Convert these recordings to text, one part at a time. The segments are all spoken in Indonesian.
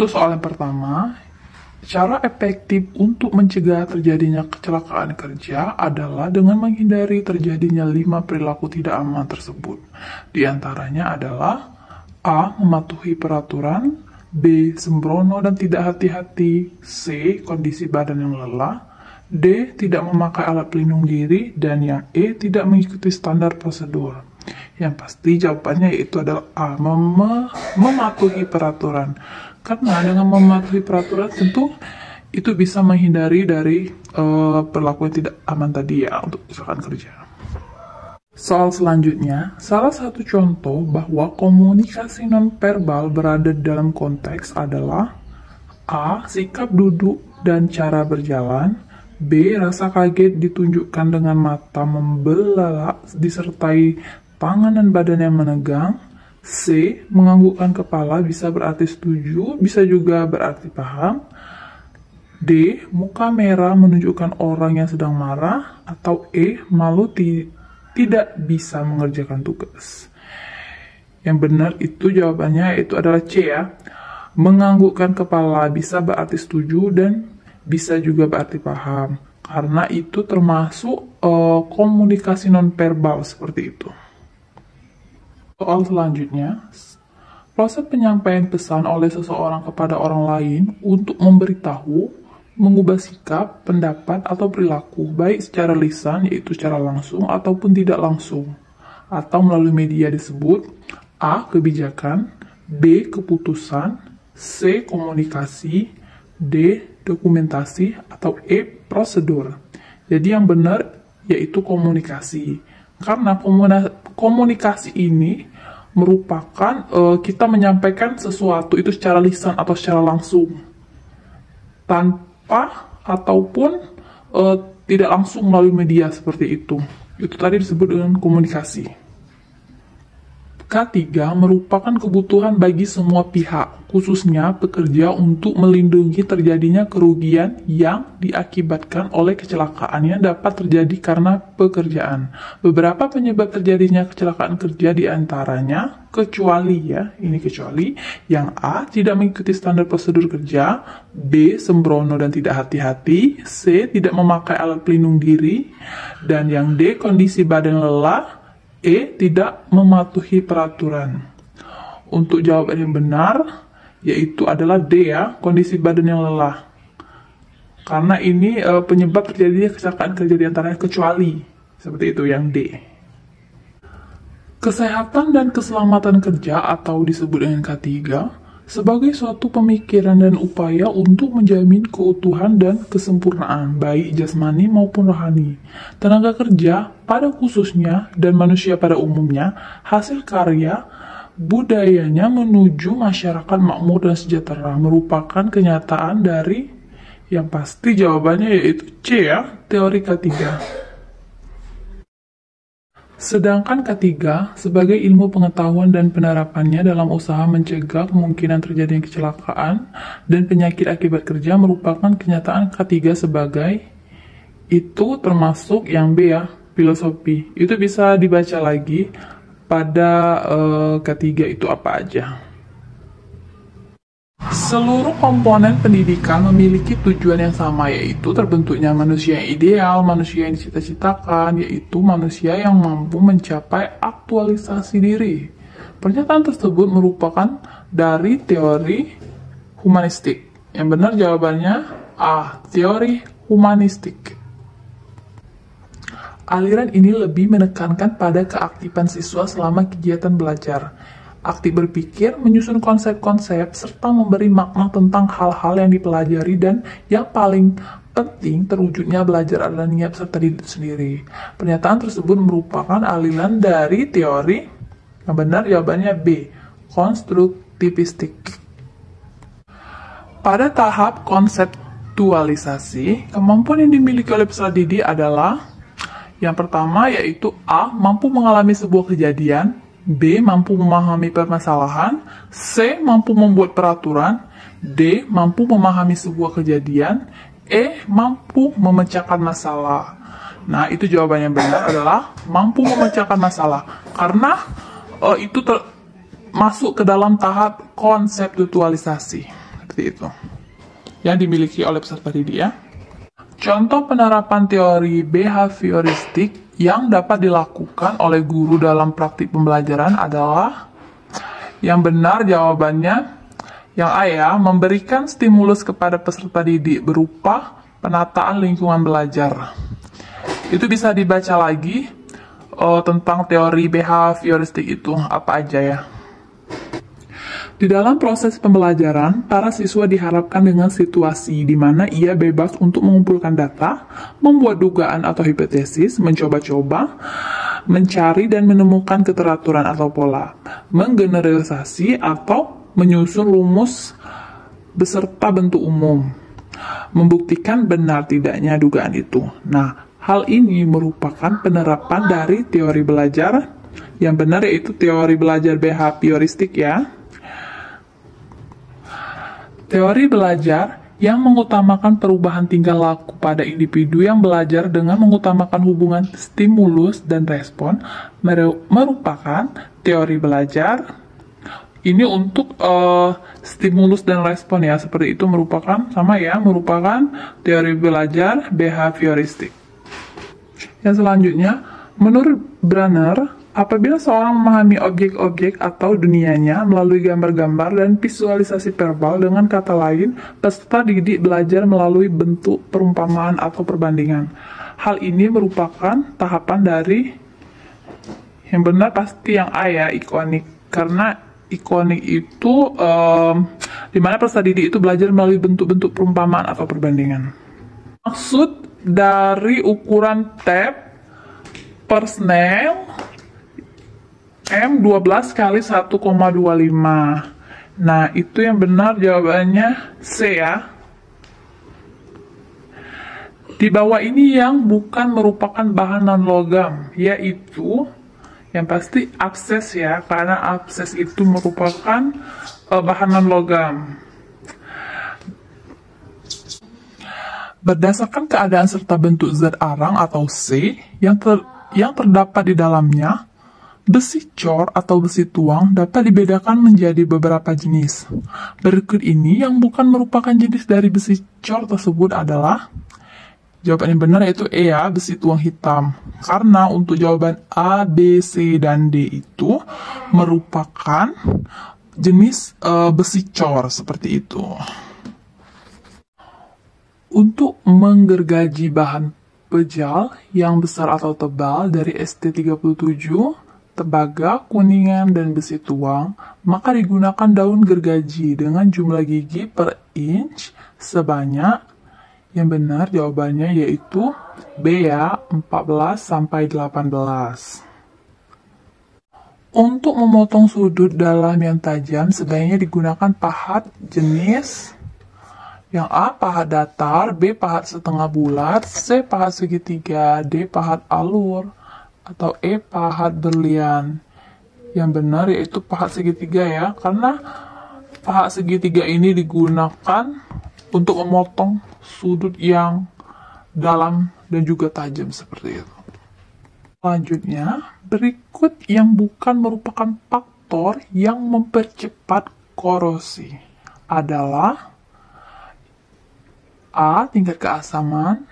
Untuk soal yang pertama, cara efektif untuk mencegah terjadinya kecelakaan kerja adalah dengan menghindari terjadinya 5 perilaku tidak aman tersebut. Di antaranya adalah A. Mematuhi peraturan, B. Sembrono dan tidak hati-hati, C. Kondisi badan yang lelah, D. Tidak memakai alat pelindung diri, dan yang E. Tidak mengikuti standar prosedur. Yang pasti jawabannya yaitu adalah A. Mematuhi peraturan. Karena dengan mematuhi peraturan tentu itu bisa menghindari dari perilaku yang tidak aman tadi ya untuk kecelakaan kerja. Soal selanjutnya, salah satu contoh bahwa komunikasi nonverbal berada dalam konteks adalah A. Sikap duduk dan cara berjalan, B. Rasa kaget ditunjukkan dengan mata membelalak disertai tangan dan badan yang menegang, C. Menganggukkan kepala bisa berarti setuju, bisa juga berarti paham. D. Muka merah menunjukkan orang yang sedang marah. Atau E. Malu tidak bisa mengerjakan tugas. Yang benar itu jawabannya itu adalah C ya. Menganggukkan kepala bisa berarti setuju dan bisa juga berarti paham. Karena itu termasuk komunikasi nonverbal seperti itu. Soal selanjutnya, proses penyampaian pesan oleh seseorang kepada orang lain untuk memberitahu, mengubah sikap, pendapat, atau perilaku, baik secara lisan, yaitu secara langsung, ataupun tidak langsung, atau melalui media disebut A. Kebijakan, B. Keputusan, C. Komunikasi, D. Dokumentasi, atau E. Prosedur. Jadi yang benar yaitu komunikasi. Karena komunikasi ini merupakan kita menyampaikan sesuatu itu secara lisan atau secara langsung tanpa ataupun tidak langsung melalui media seperti itu. Itu tadi disebut dengan komunikasi. Ketiga, merupakan kebutuhan bagi semua pihak, khususnya pekerja untuk melindungi terjadinya kerugian yang diakibatkan oleh kecelakaan yang dapat terjadi karena pekerjaan. Beberapa penyebab terjadinya kecelakaan kerja diantaranya, kecuali yang A. Tidak mengikuti standar prosedur kerja, B. Sembrono dan tidak hati-hati, C. Tidak memakai alat pelindung diri, dan yang D. Kondisi badan lelah, E. Tidak mematuhi peraturan. Untuk jawaban yang benar, yaitu adalah D ya, kondisi badan yang lelah. Karena ini penyebab terjadinya kecelakaan kerja di antaranya kecuali. Seperti itu yang D. Kesehatan dan keselamatan kerja atau disebut dengan K3 sebagai suatu pemikiran dan upaya untuk menjamin keutuhan dan kesempurnaan, baik jasmani maupun rohani. Tenaga kerja, pada khususnya, dan manusia pada umumnya, hasil karya budayanya menuju masyarakat makmur dan sejahtera, merupakan kenyataan dari, yang pasti jawabannya yaitu C ya, teori K3. Sedangkan ketiga, sebagai ilmu pengetahuan dan penerapannya dalam usaha mencegah kemungkinan terjadinya kecelakaan dan penyakit akibat kerja merupakan kenyataan ketiga sebagai itu termasuk yang B ya, filosofi. Itu bisa dibaca lagi pada ketiga itu apa aja. Seluruh komponen pendidikan memiliki tujuan yang sama, yaitu terbentuknya manusia yang ideal, manusia yang dicita-citakan, yaitu manusia yang mampu mencapai aktualisasi diri. Pernyataan tersebut merupakan dari teori humanistik. Yang benar jawabannya A. Teori humanistik. Aliran ini lebih menekankan pada keaktifan siswa selama kegiatan belajar. Aktif berpikir, menyusun konsep-konsep, serta memberi makna tentang hal-hal yang dipelajari dan yang paling penting terwujudnya belajar adalah niat serta diri sendiri. Pernyataan tersebut merupakan aliran dari teori yang benar jawabannya B. Konstruktivistik. Pada tahap konseptualisasi, kemampuan yang dimiliki oleh peserta didik adalah yang pertama yaitu A. Mampu mengalami sebuah kejadian, B. Mampu memahami permasalahan, C. Mampu membuat peraturan, D. Mampu memahami sebuah kejadian, E. Mampu memecahkan masalah. Nah, itu jawabannya benar adalah mampu memecahkan masalah. Karena itu masuk ke dalam tahap konseptualisasi. seperti itu yang dimiliki oleh peserta didik ya. Contoh penerapan teori behavioristik yang dapat dilakukan oleh guru dalam praktik pembelajaran adalah yang benar jawabannya yang A ya, memberikan stimulus kepada peserta didik berupa penataan lingkungan belajar. Itu bisa dibaca lagi tentang teori behavioristik itu apa aja ya. Di dalam proses pembelajaran, para siswa diharapkan dengan situasi di mana ia bebas untuk mengumpulkan data, membuat dugaan atau hipotesis, mencoba-coba, mencari dan menemukan keteraturan atau pola, menggeneralisasi atau menyusun rumus beserta bentuk umum, membuktikan benar tidaknya dugaan itu. Nah, hal ini merupakan penerapan dari teori belajar yang benar, yaitu teori belajar behavioristik ya. Teori belajar yang mengutamakan perubahan tingkah laku pada individu yang belajar dengan mengutamakan hubungan stimulus dan respon merupakan teori belajar. Ini untuk stimulus dan respon ya, seperti itu merupakan teori belajar behavioristik. Yang selanjutnya, menurut Brunner, apabila seorang memahami objek-objek atau dunianya melalui gambar-gambar dan visualisasi verbal, dengan kata lain, peserta didik belajar melalui bentuk perumpamaan atau perbandingan. Hal ini merupakan tahapan dari yang benar pasti yang A ya, ikonik. Karena ikonik itu dimana peserta didik itu belajar melalui bentuk-bentuk perumpamaan atau perbandingan. Maksud dari ukuran tab Persnel M12 kali 1,25. Nah, itu yang benar jawabannya C ya. Di bawah ini yang bukan merupakan bahan non-logam, yaitu yang pasti abses ya, karena abses itu merupakan bahan non-logam. Berdasarkan keadaan serta bentuk zat arang atau C yang terdapat di dalamnya, besi cor atau besi tuang dapat dibedakan menjadi beberapa jenis. Berikut ini yang bukan merupakan jenis dari besi cor tersebut adalah jawaban yang benar, yaitu E ya, besi tuang hitam. Karena untuk jawaban A, B, C, dan D itu merupakan jenis besi cor seperti itu. Untuk menggergaji bahan pejal yang besar atau tebal dari ST37, tembaga, kuningan, dan besi tuang, maka digunakan daun gergaji dengan jumlah gigi per inch sebanyak, yang benar jawabannya yaitu B ya, 14 sampai 18. Untuk memotong sudut dalam yang tajam, sebaiknya digunakan pahat jenis yang A, pahat datar, B, pahat setengah bulat, C, pahat segitiga, D, pahat alur, atau E, pahat berlian. Yang benar yaitu pahat segitiga ya, karena pahat segitiga ini digunakan untuk memotong sudut yang dalam dan juga tajam seperti itu. Selanjutnya, berikut yang bukan merupakan faktor yang mempercepat korosi adalah A, tingkat keasaman,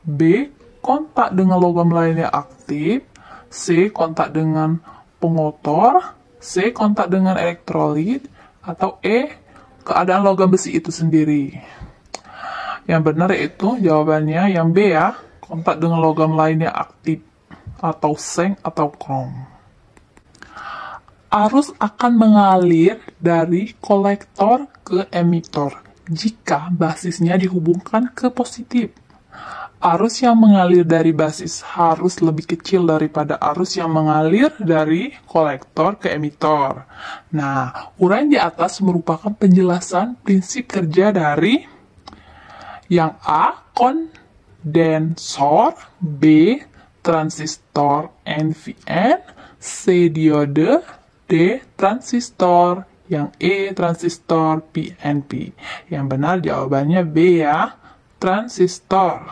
B, kontak dengan logam lainnya aktif, C, kontak dengan pengotor, C, kontak dengan elektrolit, atau E, keadaan logam besi itu sendiri. Yang benar yaitu jawabannya yang B ya, kontak dengan logam lainnya aktif, atau seng atau krom. Arus akan mengalir dari kolektor ke emitor jika basisnya dihubungkan ke positif. Arus yang mengalir dari basis harus lebih kecil daripada arus yang mengalir dari kolektor ke emitor. Nah, uraian di atas merupakan penjelasan prinsip kerja dari yang A, kondensor, B, transistor NVN, C, diode, D, transistor, yang E, transistor PNP. Yang benar jawabannya B ya, transistor.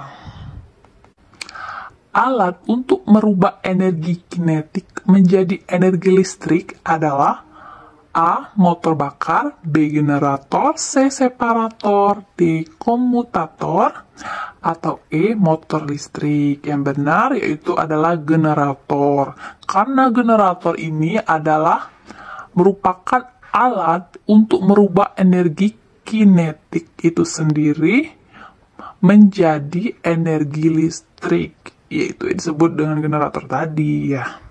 Alat untuk merubah energi kinetik menjadi energi listrik adalah A. Motor bakar, B. Generator, C. Separator, D. Komutator, atau E. Motor listrik. Yang benar yaitu adalah generator. Karena generator ini adalah merupakan alat untuk merubah energi kinetik itu sendiri menjadi energi listrik, yaitu disebut dengan generator tadi ya.